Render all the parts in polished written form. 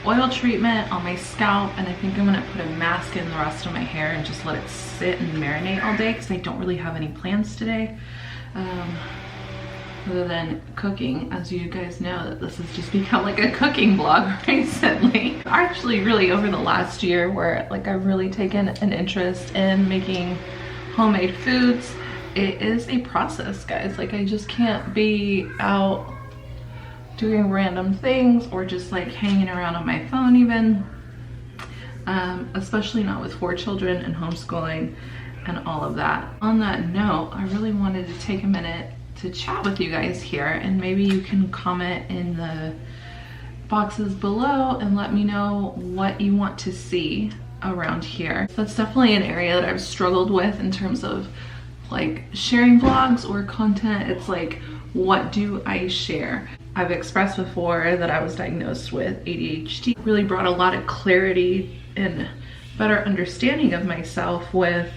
oil treatment on my scalp, and I think I'm gonna put a mask in the rest of my hair and just let it sit and marinate all day because I don't really have any plans today. Other than cooking, as you guys know that this has just become like a cooking vlog recently. Actually really over the last year where like I've really taken an interest in making homemade foods. It is a process, guys. Like I just can't be out doing random things or just like hanging around on my phone even. Especially not with 4 children and homeschooling and all of that. On that note, I really wanted to take a minute to chat with you guys here, and maybe you can comment in the boxes below and let me know what you want to see around here. That's definitely an area that I've struggled with in terms of like sharing vlogs or content. It's like, what do I share? I've expressed before that I was diagnosed with ADHD. It really brought a lot of clarity and better understanding of myself with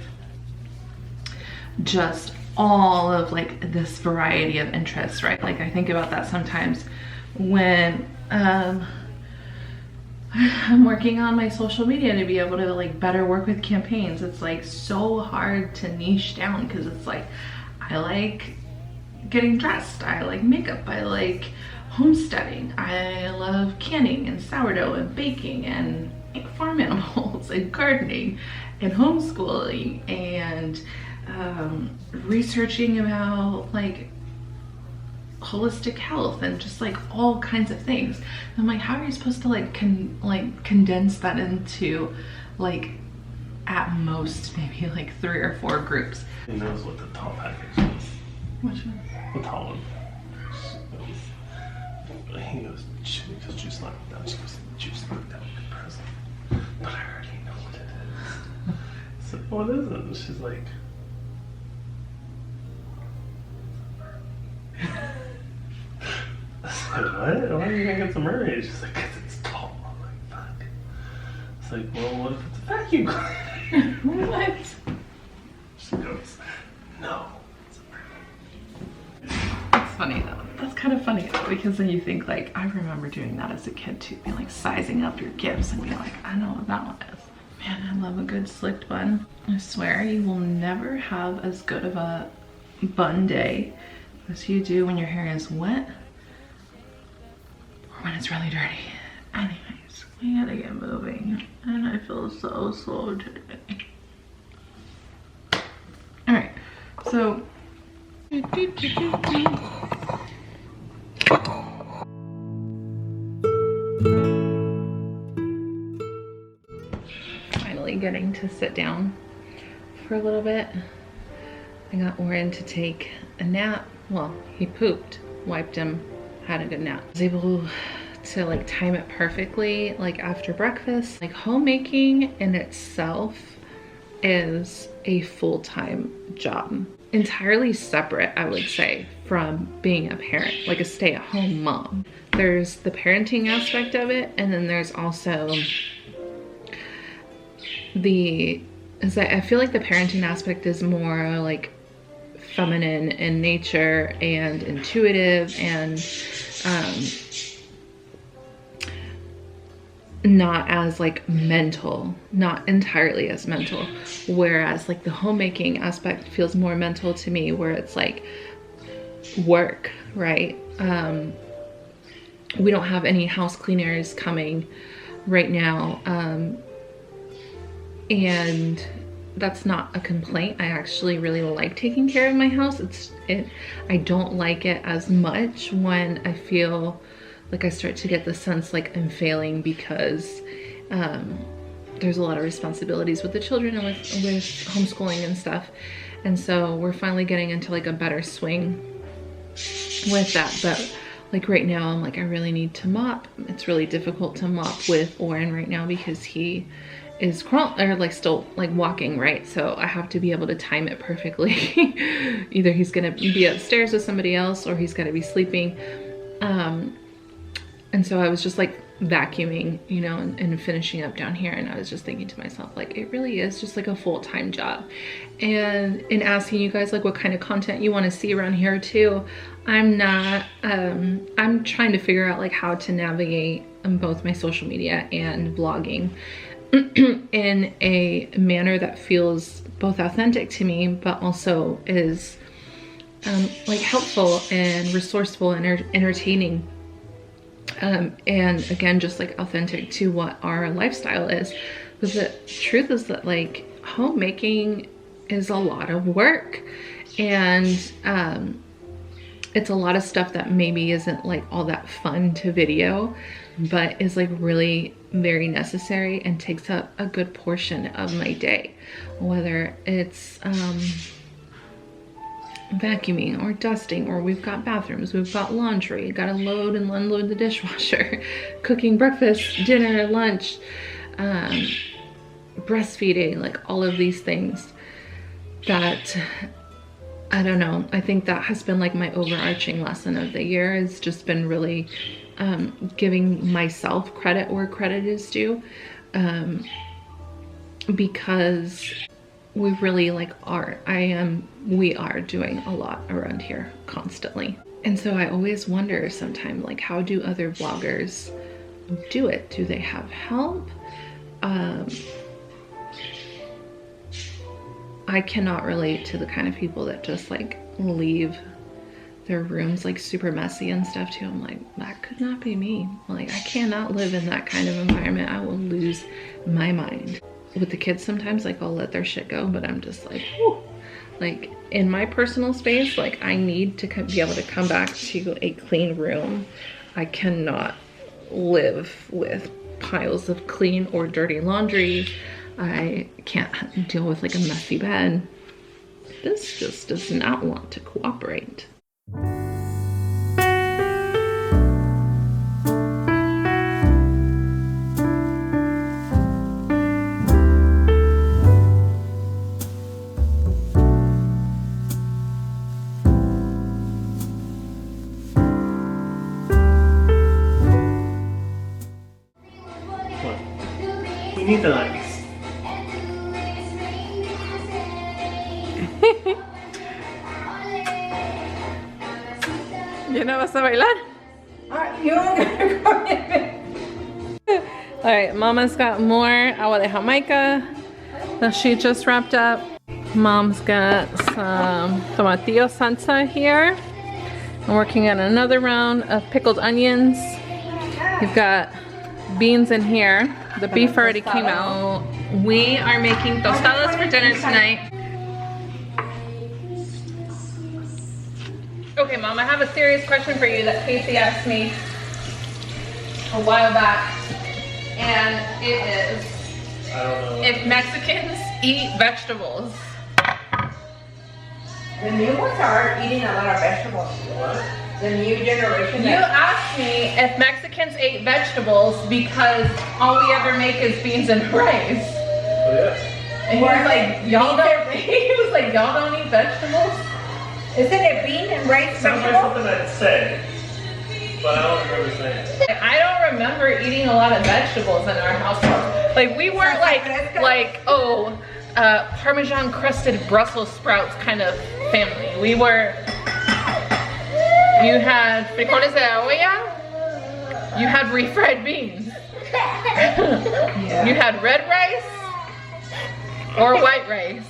just all of like this variety of interests, right? Like I think about that sometimes when I'm working on my social media to be able to like better work with campaigns. It's like so hard to niche down because it's like, I like getting dressed, I like makeup, I like homesteading, I love canning and sourdough and baking and farm animals and gardening and homeschooling and researching about like holistic health and just like all kinds of things. And I'm like, how are you supposed to like condense that into like at most maybe like 3 or 4 groups? He knows what the tall package is. Which one? The tall one. He goes, because juice knocked me down. She goes, juice knocked down the present. But I already know what it is. So what is it? And she's like, I said, what? Why do you think it's a mermaid? She's like, because it's tall. I'm like, fuck. It's like, well, what if it's a vacuum cleaner? What? She goes, no, it's a mermaid. That's funny though. That's kind of funny though, because then you think like, I remember doing that as a kid too, being like sizing up your gifts and being like, I know what that one is. Man, I love a good slicked bun. I swear you will never have as good of a bun day as you do when your hair is wet or when it's really dirty. Anyways, we gotta get moving and I feel so slow today. All right, so finally getting to sit down for a little bit. I got Oren to take a nap. Well, he pooped, wiped him, had a good nap. I was able to like time it perfectly, like after breakfast. Like homemaking in itself is a full-time job. Entirely separate, I would say, from being a parent, like a stay-at-home mom. There's the parenting aspect of it, and then there's also I feel like the parenting aspect is more like feminine in nature and intuitive and not as like mental, not entirely as mental, whereas like the homemaking aspect feels more mental to me, where it's like work, right? We don't have any house cleaners coming right now, and that's not a complaint. I actually really like taking care of my house. I don't like it as much when I feel like I start to get the sense like I'm failing because there's a lot of responsibilities with the children and with homeschooling and stuff. And so we're finally getting into like a better swing with that. But like right now I'm like, I really need to mop. It's really difficult to mop with Oren right now because he is still like walking, right? So I have to be able to time it perfectly. Either he's gonna be upstairs with somebody else or he's gonna be sleeping. And so I was just like vacuuming, you know, and finishing up down here, and I was just thinking to myself, like, it really is just like a full-time job. And in asking you guys like what kind of content you want to see around here too, I'm trying to figure out like how to navigate on both my social media and vlogging in a manner that feels both authentic to me, but also is like helpful and resourceful and entertaining. And again, just like authentic to what our lifestyle is. But the truth is that like homemaking is a lot of work, and it's a lot of stuff that maybe isn't like all that fun to video, but is like really very necessary and takes up a good portion of my day. Whether it's vacuuming or dusting, or we've got bathrooms, we've got laundry, gotta load and unload the dishwasher, cooking breakfast, dinner, lunch, breastfeeding, like all of these things that, I don't know, I think that has been like my overarching lesson of the year. It's just been really giving myself credit where credit is due, because we really like we are doing a lot around here constantly. And so I always wonder sometimes, like, how do other vloggers do it? Do they have help? I cannot relate to the kind of people that just like leave their rooms like super messy and stuff too. I'm like, that could not be me. Like, I cannot live in that kind of environment. I will lose my mind. With the kids sometimes, like, I'll let their shit go, but I'm just like, whew. Like, in my personal space, like, I need to be able to come back to a clean room. I cannot live with piles of clean or dirty laundry. I can't deal with like a messy bed. This just does not want to cooperate. You need the lights. ¿Ya no vas a bailar? Alright, Mama's got more agua de Jamaica that she just wrapped up. Mom's got some tomatillo salsa here. I'm working on another round of pickled onions. You've got beans in here. The beef already came out. We are making tostadas for dinner tonight. Okay, Mom, I have a serious question for you that Casey asked me a while back, and it is, I don't know. if Mexicans eat vegetables. The new ones are eating a lot of vegetables. What? The new generation. You asked me if Mexicans ate vegetables because all we ever make is beans and rice. Oh, yeah. And he was like, y'all don't, he was like, y'all don't eat vegetables? Isn't it bean and rice Sounds like vegetable? something I'd say, but I don't remember saying it. I don't remember eating a lot of vegetables in our household. Like, we weren't Parmesan crusted Brussels sprouts kind of family. We were, you had frijoles de la olla, you had refried beans, you had red rice or white rice.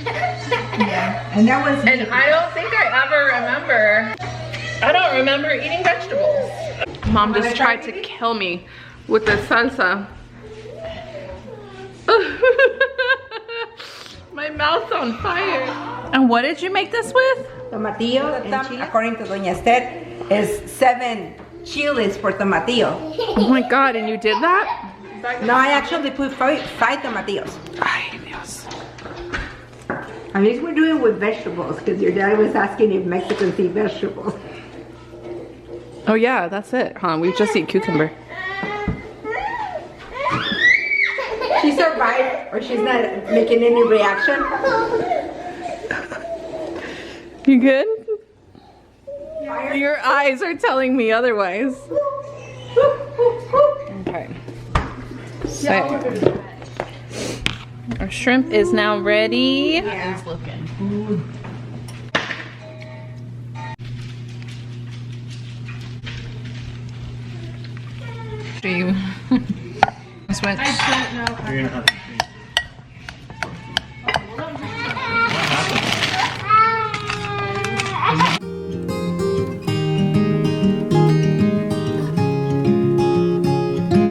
Yeah, and that was. And I don't think I don't remember eating vegetables. Mom just tried to kill me with the salsa. My mouth's on fire. And what did you make this with? Tomatillo and chile. According to Doña Esther, is 7 chiles for tomatillo. Oh my God, and you did that? No, I actually put 5 tomatillos. Ay, Dios. At least we're doing it with vegetables, because your dad was asking if Mexicans eat vegetables. Oh yeah, that's it, huh? We just eat cucumber. She survived, or she's not making any reaction. You good? Your eyes are telling me otherwise. Okay. So, our shrimp is now ready. Yeah. It's looking good. after you switch. I don't know how You're gonna have to change